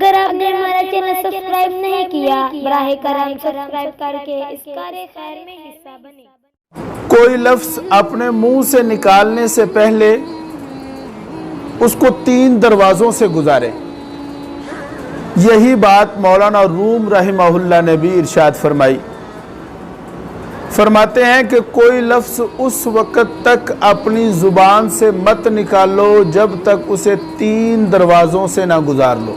اگر آپ نے ہمارا چینل سبسکرائب نہیں کیا براہ کرم سبسکرائب کر کے اس کار خیر میں حصہ بنیں۔ کوئی لفظ اپنے منہ سے نکالنے سے پہلے اس کو 3 دروازوں سے گزارے۔ یہی بات مولانا روم رحمہ اللہ نے بھی ارشاد فرمائی۔ فرماتے ہیں کہ کوئی لفظ اس وقت تک اپنی زبان سے مت نکالو جب تک اسے 3 دروازوں سے نہ گزار لو۔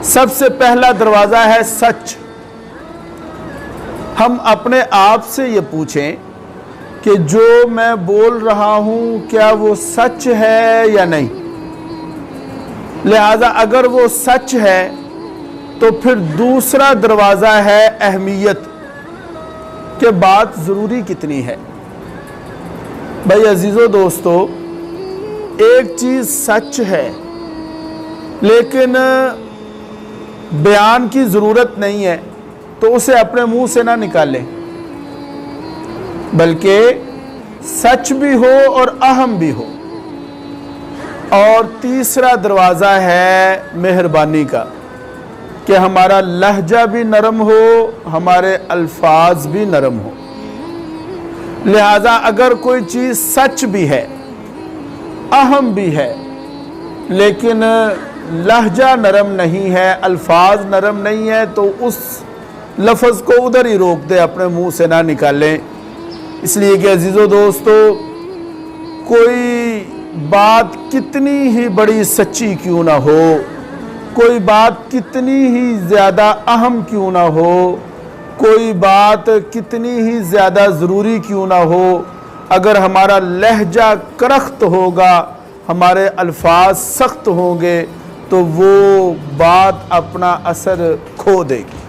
سب سے پہلا دروازہ ہے سچ۔ ہم اپنے آپ سے یہ پوچھیں کہ جو میں بول رہا ہوں کیا وہ سچ ہے یا نہیں؟ لہذا اگر وہ سچ ہے تو پھر دوسرا دروازہ ہے اہمیت، کہ بات ضروری کتنی ہے۔ بھائی عزیزو دوستو، ایک چیز سچ ہے لیکن بیان کی ضرورت نہیں ہے تو اسے اپنے منہ سے نہ نکالیں، بلکہ سچ بھی ہو اور اہم بھی ہو۔ اور تیسرا دروازہ ہے مہربانی کا، کہ ہمارا لہجہ بھی نرم ہو، ہمارے الفاظ بھی نرم ہو۔ لہذا اگر کوئی چیز سچ بھی ہے، اہم بھی ہے، لیکن لہجہ نرم نہیں ہے، الفاظ نرم نہیں ہے، تو اس لفظ کو ادھر ہی روک دے، اپنے منہ سے نہ نکالیں۔ اس لیے کہ عزیزو دوستو، کوئی بات کتنی ہی بڑی سچی کیوں نہ ہو، کوئی بات کتنی ہی زیادہ اہم کیوں نہ ہو، کوئی بات کتنی ہی زیادہ ضروری کیوں نہ ہو، اگر ہمارا لہجہ کرخت ہوگا، ہمارے الفاظ سخت ہوں گے تو وہ بات اپنا اثر کھو دے گی۔